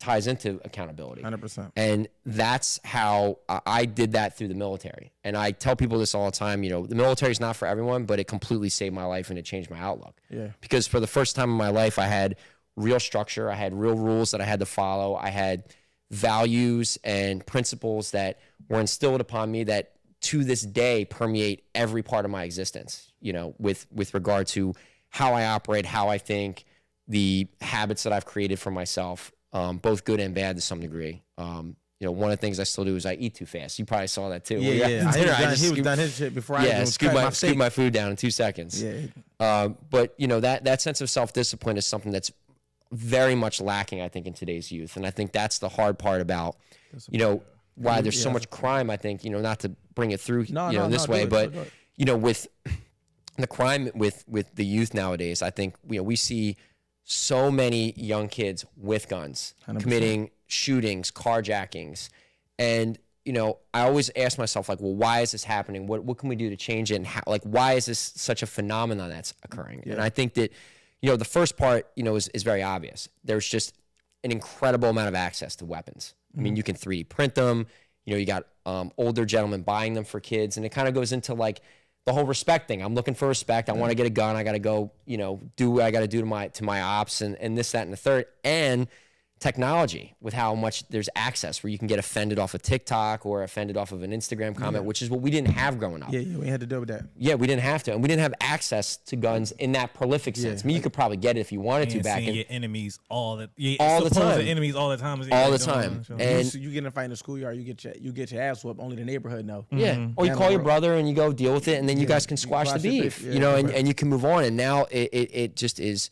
ties into accountability. 100%. And that's how I did that through the military. And I tell people this all the time, you know, the military is not for everyone, but it completely saved my life and it changed my outlook. Yeah. Because for the first time in my life, I had real structure. I had real rules that I had to follow. I had values and principles that were instilled upon me that to this day permeate every part of my existence, you know, with regard to how I operate, how I think, the habits that I've created for myself, both good and bad to some degree. You know, one of the things I still do is I eat too fast. You probably saw that too. Yeah. He was done his shit before I scoop my food down in 2 seconds. Yeah. But you know, that sense of self-discipline is something that's very much lacking, I think, in today's youth. And I think that's the hard part about, you know, why there's so much crime. I think, you know, not to bring it through, this way, but you know, with the crime with the youth nowadays, I think, you know, we see so many young kids with guns 100%. committing shootings, carjackings. And, you know, I always ask myself, like, well, why is this happening? What can we do to change it? And how, like, why is this such a phenomenon that's occurring? Yeah. And I think that, you know, the first part, you know, is very obvious. There's just an incredible amount of access to weapons. I mean, you can 3D print them. You know, you got older gentlemen buying them for kids. And it kind of goes into, like, the whole respect thing. I'm looking for respect. I want to get a gun. I got to go, you know, do what I got to do to my ops and this, that, and the third. And technology with how much there's access where you can get offended off of TikTok or offended off of an Instagram comment, which is what we didn't have growing up. Yeah, we had to deal with that. Yeah, we didn't have to. And we didn't have access to guns in that prolific sense. I mean, you could probably get it if you wanted to back in. Your enemies all the time. Enemies all the time. All the time. And you get in a fight in the schoolyard, you get your ass whooped. Only the neighborhood know. Yeah. Or you call your brother and you go deal with it, and then you guys can squash the beef. You know, and you can move on. And now it just is,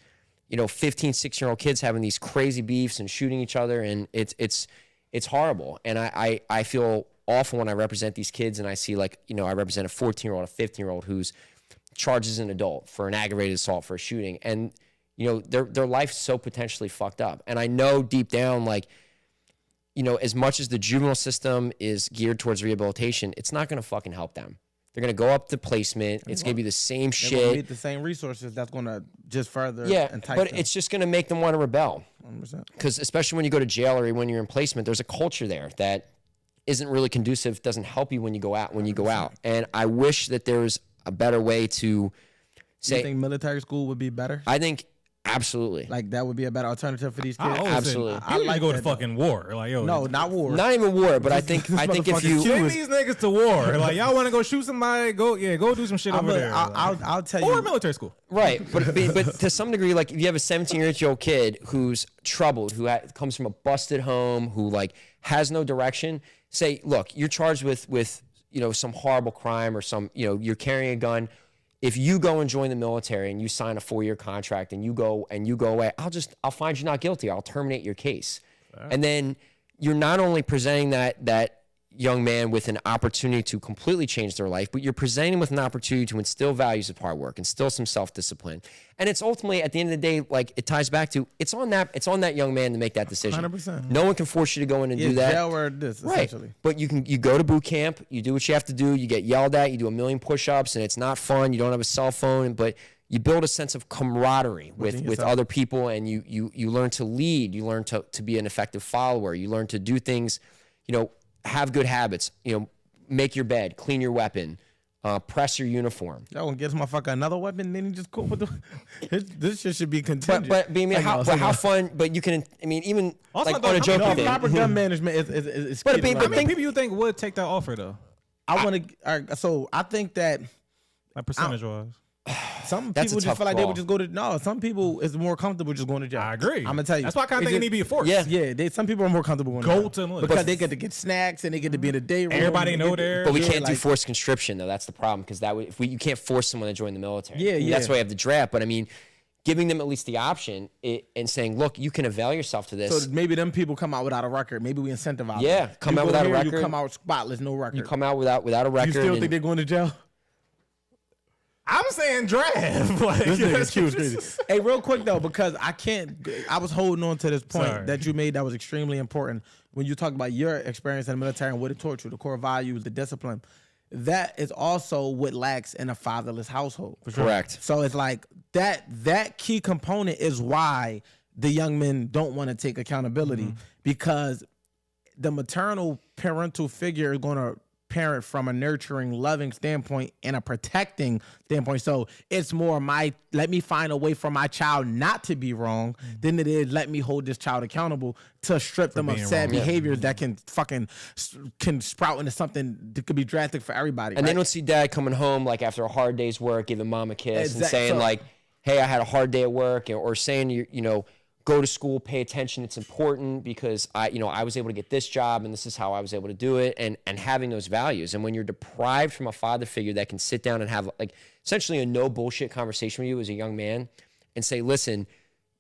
you know, 15, 16-year-old kids having these crazy beefs and shooting each other, and it's horrible. And I feel awful when I represent these kids, and I see, like, you know, I represent a 14-year-old, a 15-year-old who's charged as an adult for an aggravated assault for a shooting, and you know, their life's so potentially fucked up. And I know deep down, like, you know, as much as the juvenile system is geared towards rehabilitation, it's not going to fucking help them. They're going to go up to placement. It's going to be the same shit. They're going to get the same resources. That's going to just further entice but them. It's just going to make them want to rebel. 100%. Because especially when you go to jail or when you're in placement, there's a culture there that isn't really conducive, doesn't help you when you go out. And I wish that there was a better way to say. You think military school would be better? I think absolutely. Like, that would be a better alternative for these kids? Absolutely. I like to go to fucking war. Like, yo, no, not war. Not even war, but I think if you send these niggas to war, like, y'all want to go shoot somebody, go do some shit over there. I'll tell you. Or military school. Right, but to some degree, like, if you have a 17-year-old kid who's troubled, who comes from a busted home, who, like, has no direction, say, look, you're charged with you know, some horrible crime or some, you know, you're carrying a gun. If you go and join the military and you sign a 4-year contract and you go away, I'll find you not guilty. I'll terminate your case. And then you're not only presenting that young man with an opportunity to completely change their life, but you're presenting them with an opportunity to instill values of hard work, instill some self-discipline. And it's ultimately, at the end of the day, like, it ties back to, it's on that young man to make that decision. 100%. No one can force you to go in and do that. Jail or this, essentially. But you go to boot camp, you do what you have to do, you get yelled at, you do 1,000,000 push-ups, and it's not fun, you don't have a cell phone, but you build a sense of camaraderie with other people, and you learn to lead, you learn to be an effective follower, you learn to do things, you know, have good habits, you know, make your bed, clean your weapon, press your uniform. That one gives motherfucker another weapon, then he just go with this shit should be contingent. But I mean, how fun? But you can, I mean, even also, like, on a joking thing. Proper gun management is but how many people you think would take that offer though? I want to. So I think that, like, percentage wise. Some people just feel like they would just go to some people is more comfortable just going to jail. I agree. I'm gonna tell you. That's why I kind of think it need to be a force. Yeah. Some people are more comfortable going to jail because they get to get snacks and they get to be in a day room. Everybody know there. But we can't do forced conscription though. That's the problem, because you can't force someone to join the military. Yeah. That's why we have the draft. But I mean, giving them at least the option and saying, look, you can avail yourself to this. So maybe them people come out without a record. Maybe we incentivize. Yeah, them. come out without a record. You come out spotless, no record. You come out without a record. You still think they're going to jail? I'm saying draft. Like, this nigga's crazy. Hey, real quick though, because I was holding on to this point that you made that was extremely important when you talk about your experience in the military and what it taught you, the core values, the discipline. That is also what lacks in a fatherless household. For sure. Correct. So it's like that key component is why the young men don't want to take accountability because the maternal parental figure is going to parent from a nurturing, loving standpoint and a protecting standpoint. So it's more let me find a way for my child not to be wrong than it is let me hold this child accountable to strip them of sad behaviors that can sprout into something that could be drastic for everybody. And they don't see dad coming home like after a hard day's work, giving mom a kiss and saying like, hey, I had a hard day at work, or saying, you know, go to school, pay attention. It's important because I was able to get this job and this is how I was able to do it, and having those values. And when you're deprived from a father figure that can sit down and have like essentially a no bullshit conversation with you as a young man and say, listen,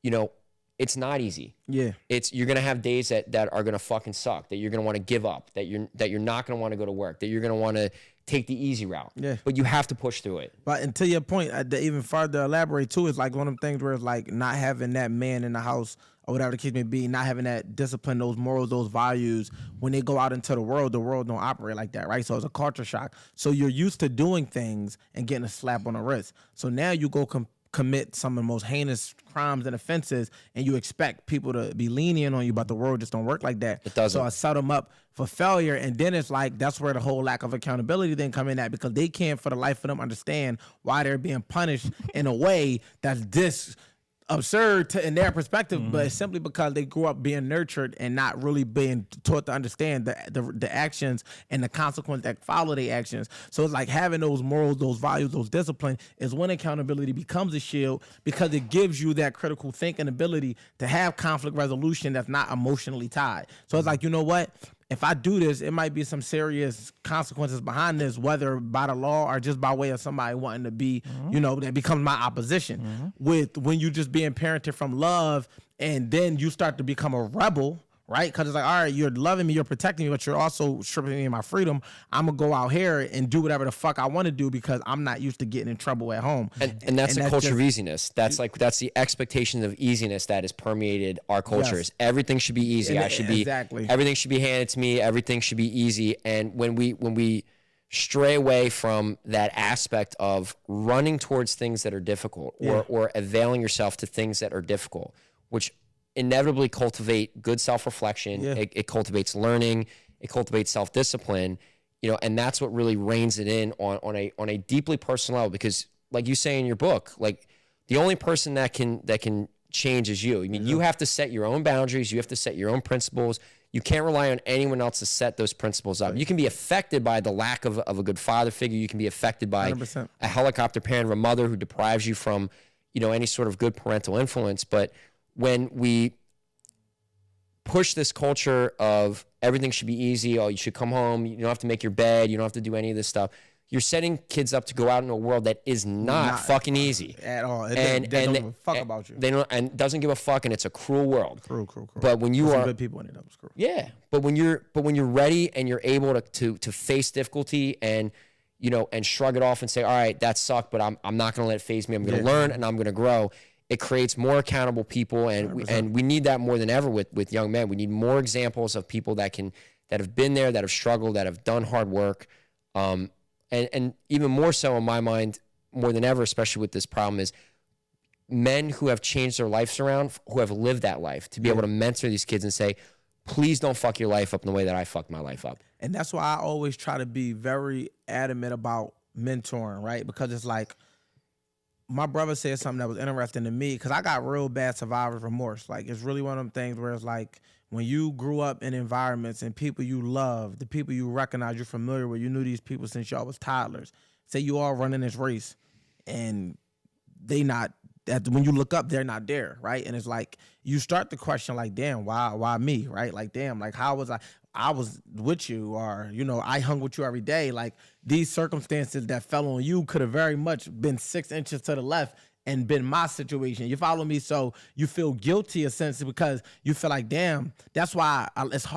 you know, it's not easy. Yeah. You're going to have days that are going to fucking suck, that you're going to want to give up, that you're not going to want to go to work, that you're going to want to take the easy route. Yeah. But you have to push through it. But and to your point, to even further elaborate too, it's like one of them things where it's like not having that man in the house or whatever the case may be, not having that discipline, those morals, those values. When they go out into the world don't operate like that, right? So it's a culture shock. So you're used to doing things and getting a slap on the wrist. So now you go commit some of the most heinous crimes and offenses, and you expect people to be lenient on you, but the world just don't work like that. It doesn't. So I set them up for failure, and then it's like that's where the whole lack of accountability then come in at, because they can't for the life of them understand why they're being punished in a way that's this absurd in their perspective, but it's simply because they grew up being nurtured and not really being taught to understand the actions and the consequence that follow their actions. So it's like having those morals, those values, those discipline is when accountability becomes a shield, because it gives you that critical thinking ability to have conflict resolution that's not emotionally tied. So it's like, you know what? If I do this, it might be some serious consequences behind this, whether by the law or just by way of somebody wanting to be, you know, that becomes my opposition. With when you just being parented from love, and then you start to become a rebel, right? Because it's like, all right, you're loving me, you're protecting me, but you're also stripping me of my freedom. I'm going to go out here and do whatever the fuck I want to do because I'm not used to getting in trouble at home. And that's the culture of easiness. That's the expectation of easiness that has permeated our cultures. Yes. Everything should be easy. Everything should be handed to me. Everything should be easy. And when we stray away from that aspect of running towards things that are difficult, or availing yourself to things that are difficult, which inevitably cultivate good self-reflection. It cultivates learning. It cultivates self-discipline, you know, and that's what really reins it in on a deeply personal level. Because like you say in your book, like the only person that can change is you. I mean, you have to set your own boundaries. You have to set your own principles. You can't rely on anyone else to set those principles up. You can be affected by the lack of a good father figure. You can be affected by 100%. a helicopter parent or a mother who deprives you from, you know, any sort of good parental influence. But when we push this culture of everything should be easy, you should come home, you don't have to make your bed, you don't have to do any of this stuff, you're setting kids up to go out in a world that is not fucking easy at all. They don't give a fuck about you. They don't, and doesn't give a fuck, and it's a cruel world. Cruel. But when you are good people in it, that was cruel. Yeah, but when you're ready and you're able to face difficulty and, you know, and shrug it off and say, all right, that sucked, but I'm not going to let it faze me. I'm going to learn and I'm going to grow. It creates more accountable people, and we need that more than ever with young men. We need more examples of people that have been there, that have struggled, that have done hard work, and even more so in my mind, more than ever, especially with this problem, is men who have changed their lives around, who have lived that life, to be able to mentor these kids and say, please don't fuck your life up in the way that I fucked my life up. And that's why I always try to be very adamant about mentoring, right? Because it's like, my brother said something that was interesting to me, because I got real bad survivor's remorse. Like, it's really one of them things where it's like, when you grew up in environments and people you love, the people you recognize, you're familiar with, you knew these people since y'all was toddlers. Say you all running this race, and when you look up, they're not there, right? And it's like, you start to question, like, damn, why me, right? Like, damn, like, how was I was with you, or, you know, I hung with you every day. Like, these circumstances that fell on you could have very much been 6 inches to the left and been my situation. You follow me? So you feel guilty, essentially, because you feel like, damn, that's why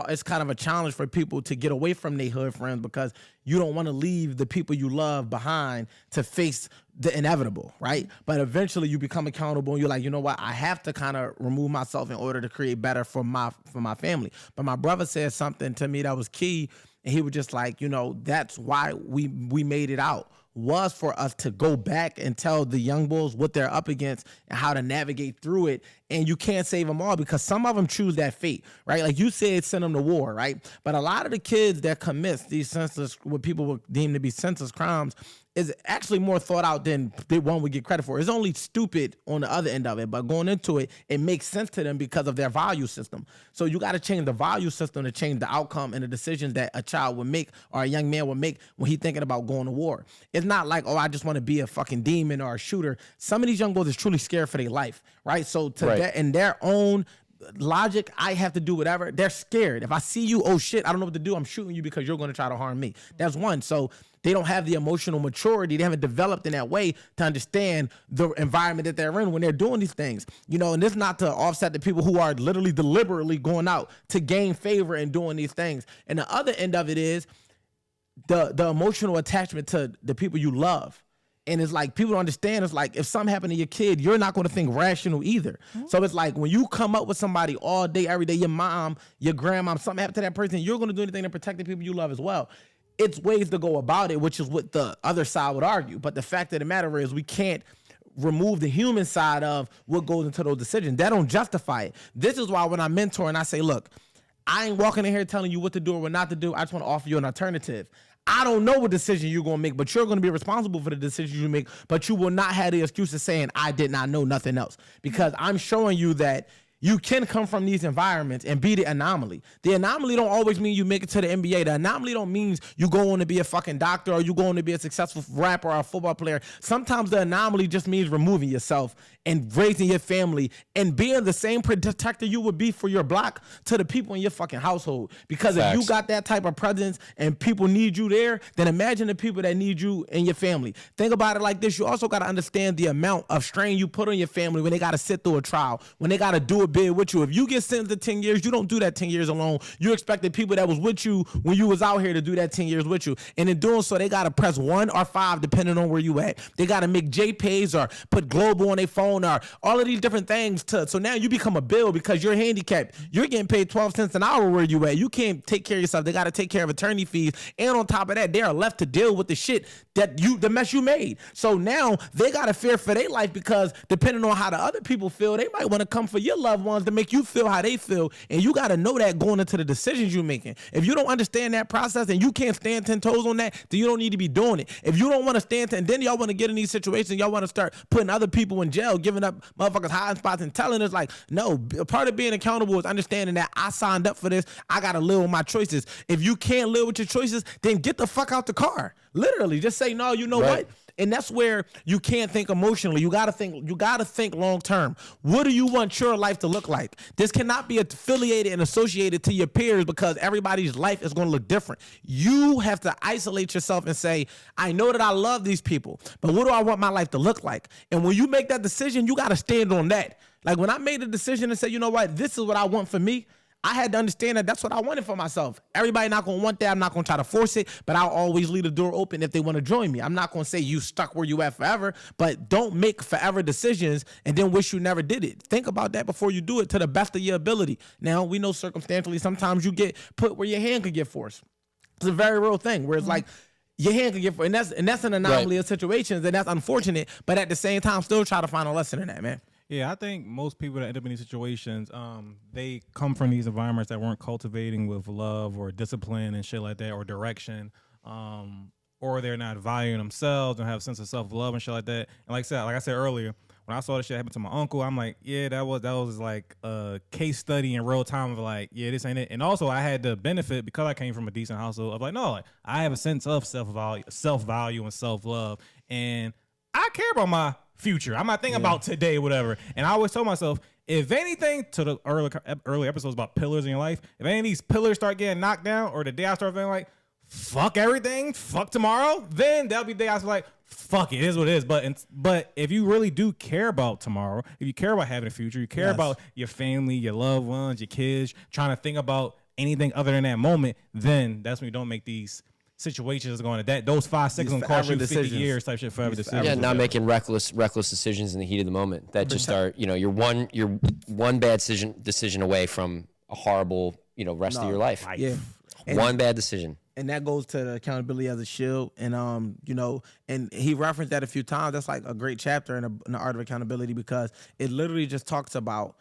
it's kind of a challenge for people to get away from their hood friends, because you don't want to leave the people you love behind to face the inevitable, right? But eventually you become accountable and you're like, you know what? I have to kind of remove myself in order to create better for my family. But my brother said something to me that was key, and he was just like, you know, that's why we made it out. was for us to go back and tell the young bulls what they're up against and how to navigate through it. And you can't save them all because some of them choose that fate, right? Like you said, send them to war, right? But a lot of the kids that commit these senseless, what people would deem to be senseless crimes, is actually more thought out than one would get credit for. It's only stupid on the other end of it, but going into it, it makes sense to them because of their value system. So you got to change the value system to change the outcome and the decisions that a child would make or a young man would make when he's thinking about going to war. It's not like, oh, I just want to be a fucking demon or a shooter. Some of these young boys is truly scared for their life, right? So to that, in their own logic, I have to do whatever. They're scared. If I see you, oh shit, I don't know what to do. I'm shooting you because you're going to try to harm me. That's one. So they don't have the emotional maturity. They haven't developed in that way to understand the environment that they're in when they're doing these things. You know, and this is not to offset the people who are literally deliberately going out to gain favor and doing these things. And the other end of it is the emotional attachment to the people you love. And it's like, people don't understand. It's like, if something happened to your kid, you're not going to think rational either. Mm-hmm. So it's like, when you come up with somebody all day, every day, your mom, your grandma, something happened to that person, you're going to do anything to protect the people you love as well. It's ways to go about it, which is what the other side would argue. But the fact of the matter is, we can't remove the human side of what goes into those decisions. That don't justify it. This is why when I mentor and I say, look, I ain't walking in here telling you what to do or what not to do. I just want to offer you an alternative. I don't know what decision you're going to make, but you're going to be responsible for the decisions you make, but you will not have the excuse of saying, I did not know nothing else, because I'm showing you that you can come from these environments and be the anomaly. The anomaly don't always mean you make it to the NBA. The anomaly don't mean you go on to be a fucking doctor or you go on to be a successful rapper or a football player. Sometimes the anomaly just means removing yourself and raising your family and being the same protector you would be for your block to the people in your fucking household. Because Facts. If you got that type of presence and people need you there, then imagine the people that need you and your family. Think about it like this. You also got to understand the amount of strain you put on your family when they got to sit through a trial, when they got to do a bid with you. If you get sentenced to 10 years, you don't do that 10 years alone. You expect the people that was with you when you was out here to do that 10 years with you. And in doing so, they got to press 1 or 5 depending on where you at. They got to make JPays or put global on their phone or all of these different things. So now you become a bill because you're handicapped. You're getting paid 12 cents an hour where you at. You can't take care of yourself. They got to take care of attorney fees. And on top of that, they are left to deal with the shit the mess you made. So now they got to fear for their life because depending on how the other people feel, they might want to come for your loved ones to make you feel how they feel. And you got to know that going into the decisions you're making. If you don't understand that process and you can't stand 10 toes on that, then you don't need to be doing it. If you don't want to stand 10, then y'all want to get in these situations, y'all want to start putting other people in jail, giving up motherfuckers hiding spots and telling us like, no, part of being accountable is understanding that I signed up for this. I got to live with my choices. If you can't live with your choices, then get the fuck out the car. Literally, just say, no, you know what? And that's where you can't think emotionally. You gotta think long term. What do you want your life to look like? This cannot be affiliated and associated to your peers because everybody's life is gonna look different. You have to isolate yourself and say, I know that I love these people, but what do I want my life to look like? And when you make that decision, you gotta stand on that. Like when I made a decision and said, you know what, this is what I want for me, I had to understand that that's what I wanted for myself. Everybody not going to want that. I'm not going to try to force it, but I'll always leave the door open if they want to join me. I'm not going to say you stuck where you at forever, but don't make forever decisions and then wish you never did it. Think about that before you do it to the best of your ability. Now, we know circumstantially sometimes you get put where your hand could get forced. It's a very real thing where it's like, your hand could get forced. And that's an anomaly of situations, and that's unfortunate, but at the same time, still try to find a lesson in that, man. Yeah, I think most people that end up in these situations, they come from these environments that weren't cultivating with love or discipline and shit like that, or direction, or they're not valuing themselves and have a sense of self-love and shit like that. And like I said earlier, when I saw this shit happen to my uncle, I'm like, yeah, that was like a case study in real time of like, yeah, this ain't it. And also I had the benefit because I came from a decent household of like, no, like I have a sense of self-value and self-love, and I care about my future. I'm not thinking about today, whatever. And I always tell myself, if anything, to the early episodes about pillars in your life, if any of these pillars start getting knocked down, or the day I start feeling like, fuck everything, fuck tomorrow, then that'll be the day I was like, fuck it, it is what it is. But if you really do care about tomorrow, if you care about having a future, you care about your family, your loved ones, your kids, trying to think about anything other than that moment, then that's when you don't make these situations going to those 5 seconds gonna cost you 50 years type shit, forever decisions. Yeah, not making reckless decisions in the heat of the moment that just are, you're one bad decision away from a horrible, rest of your life. Yeah. One bad decision. And that goes to the accountability as a shield. And, you know, and he referenced that a few times. That's like a great chapter in the art of accountability, because it literally just talks about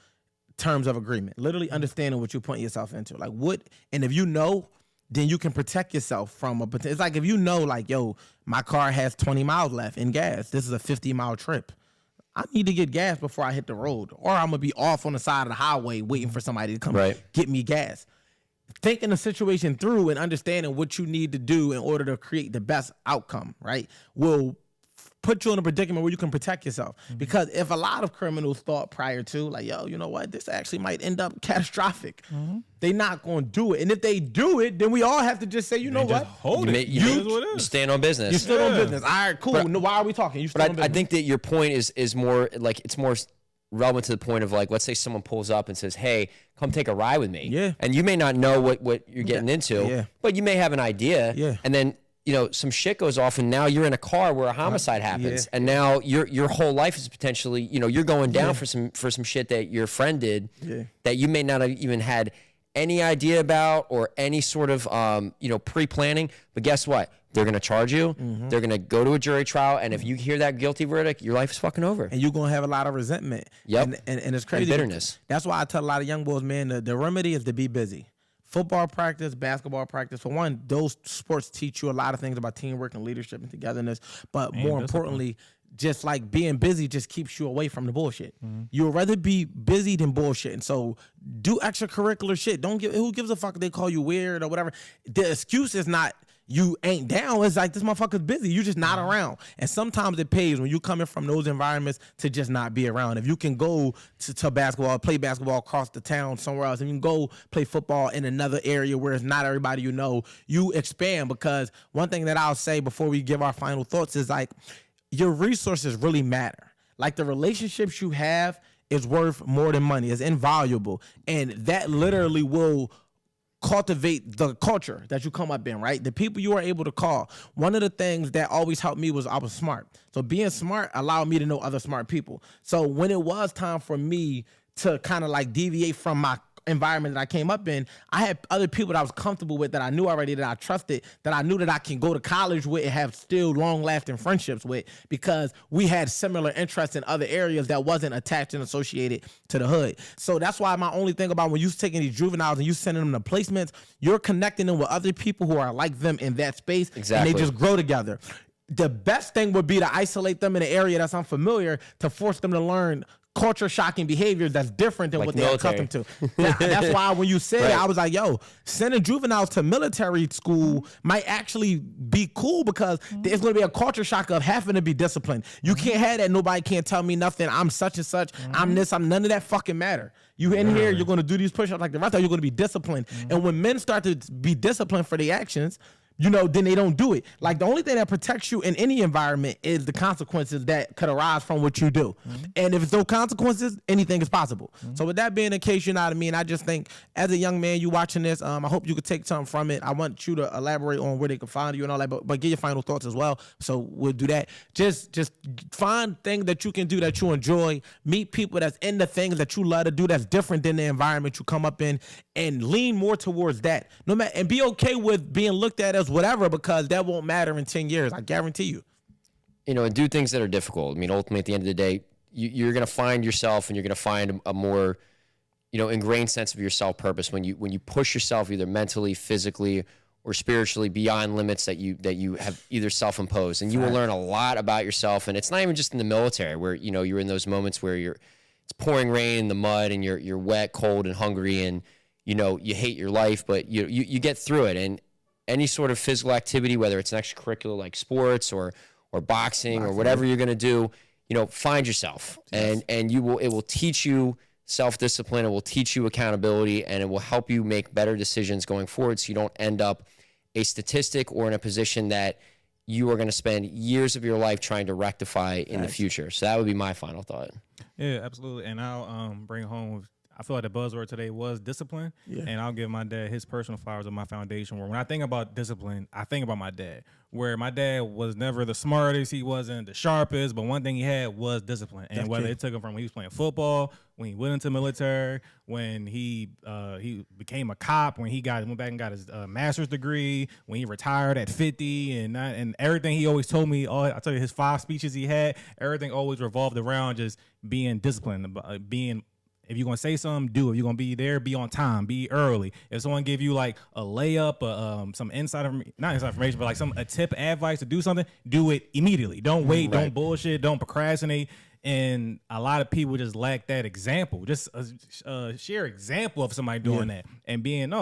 terms of agreement, literally understanding what you're putting yourself into. Like what, and if you know, then you can protect yourself from a potential. It's like if you know, like, yo, my car has 20 miles left in gas. This is a 50-mile trip. I need to get gas before I hit the road, or I'm going to be off on the side of the highway waiting for somebody to come get me gas. Thinking the situation through and understanding what you need to do in order to create the best outcome, right, will put you in a predicament where you can protect yourself. Because if a lot of criminals thought prior to, like, yo, you know what, this actually might end up catastrophic, they not going to do it. And if they do it, then we all have to just say, you know what, hold it. You stand on business. You stood on business. All right, cool. But, why are we talking? You stood on business. I think that your point is more like, it's more relevant to the point of, like, let's say someone pulls up and says, hey, come take a ride with me. Yeah. And you may not know what you're getting into, but you may have an idea. Yeah. And then, you know, some shit goes off and now you're in a car where a homicide happens. And now your whole life is potentially, you know, you're going down for some shit that your friend did that you may not have even had any idea about or any sort of, you know, pre-planning. But guess what? They're going to charge you. They're going to go to a jury trial. And if you hear that guilty verdict, your life is fucking over. And you're going to have a lot of resentment. Yep. And it's crazy. And bitterness. That's why I tell a lot of young boys, man, the remedy is to be busy. Football practice, basketball practice. For one, those sports teach you a lot of things about teamwork and leadership and togetherness. But more importantly, just like being busy just keeps you away from the bullshit. You would rather be busy than bullshit. And so do extracurricular shit. Who gives a fuck if they call you weird or whatever. The excuse is not you ain't down. It's like, this motherfucker's busy. You just not around. And sometimes it pays when you coming from those environments to just not be around. If you can go to basketball, play basketball across the town somewhere else, and you can go play football in another area where it's not everybody you know, you expand. Because one thing that I'll say before we give our final thoughts is, like, your resources really matter. Like, the relationships you have is worth more than money. It's invaluable. And that literally will cultivate the culture that you come up in, right? The people you are able to call. One of the things that always helped me was I was smart. So being smart allowed me to know other smart people. So when it was time for me to kind of like deviate from my environment that I came up in, I had other people that I was comfortable with, that I knew already, that I trusted, that I knew that I can go to college with and have still long-lasting friendships with, because we had similar interests in other areas that wasn't attached and associated to the hood. So that's why my only thing about when you're taking these juveniles and you sending them to placements, you're connecting them with other people who are like them in that space, and they just grow together. The best thing would be to isolate them in an area that's unfamiliar, to force them to learn culture shocking behaviors that's different than like what they're accustomed to. That's why when you said it, I was like, yo, sending juveniles to military school might actually be cool, because it's going to be a culture shock of having to be disciplined. You can't have that. Nobody can't tell me nothing. I'm such and such. I'm this. I'm none of that fucking matter. You in here, you're going to do these push-ups like the rest of you. You're going to be disciplined. And when men start to be disciplined for their actions, you know, then they don't do it. Like, the only thing that protects you in any environment is the consequences that could arise from what you do. And if it's no consequences, anything is possible. So with that being the case, you know what I mean? I just think, as a young man, you watching this, I hope you could take something from it. I want you to elaborate on where they can find you and all that, but give your final thoughts as well. So we'll do that. Just find things that you can do that you enjoy. Meet people that's in the things that you love to do that's different than the environment you come up in, and lean more towards that. No matter, and be okay with being looked at as whatever, because that won't matter in 10 years. I guarantee you. You know, and do things that are difficult. I mean, ultimately, at the end of the day, you're going to find yourself, and you're going to find a more, you know, ingrained sense of your self-purpose when you push yourself either mentally, physically, or spiritually beyond limits that you have either self-imposed. And you will learn a lot about yourself. And it's not even just in the military where, you know, you're in those moments where it's pouring rain in the mud and you're wet, cold, and hungry, and, you know, you hate your life, but you get through it. And any sort of physical activity, whether it's an extracurricular like sports or boxing or whatever you're going to do, you know, find yourself. And it will teach you self-discipline. It will teach you accountability, and it will help you make better decisions going forward, so you don't end up a statistic or in a position that you are going to spend years of your life trying to rectify in the future. So that would be my final thought. Yeah, absolutely. And I'll bring home, I feel like the buzzword today was discipline. Yeah. And I'll give my dad his personal flowers of my foundation. Where when I think about discipline, I think about my dad. Where my dad was never the smartest, he wasn't the sharpest, but one thing he had was discipline. And whether it took him from when he was playing football, when he went into military, when he became a cop, when he went back and got his master's degree, when he retired at 50, and everything he always told me. I tell you, his 5 speeches he had, everything always revolved around just being disciplined, being. If you're gonna say something, do it. If you're gonna be there, be on time, be early. If someone give you like a layup, some not inside information, but like a tip, advice to do something, do it immediately. Don't wait, don't bullshit, don't procrastinate. And a lot of people just lack that example, just a sheer example of somebody doing that and being,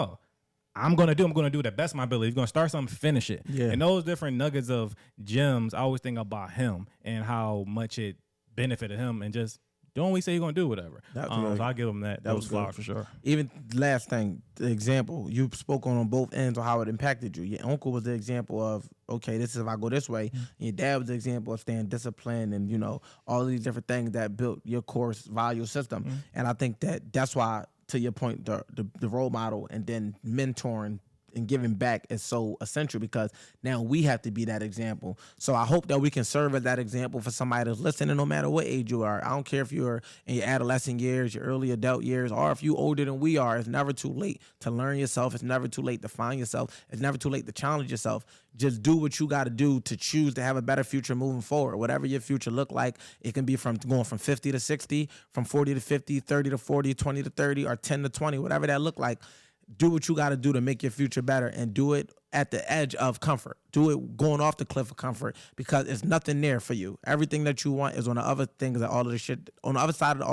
I'm gonna do the best of my ability. If you're gonna start something, finish it. Yeah. And those different nuggets of gems, I always think about him and how much it benefited him, and just don't we say you're gonna do whatever. So I give him that was flowers for sure. Even last thing, the example you spoke on both ends of how it impacted you. Your uncle was the example of, okay, this is if I go this way. And your dad was the example of staying disciplined and all these different things that built your core value system. And I think that's why, to your point, the role model and then mentoring and giving back is so essential, because now we have to be that example. So I hope that we can serve as that example for somebody that's listening, no matter what age you are. I don't care if you're in your adolescent years, your early adult years, or if you're older than we are. It's never too late to learn yourself. It's never too late to find yourself. It's never too late to challenge yourself. Just do what you got to do to choose to have a better future moving forward. Whatever your future look like, it can be from going from 50 to 60, from 40 to 50, 30 to 40, 20 to 30, or 10 to 20, whatever that look like. Do what you got to do to make your future better, and do it at the edge of comfort. Do it going off the cliff of comfort, because it's nothing there for you. Everything that you want is on the other things, that all of the shit on the other side of all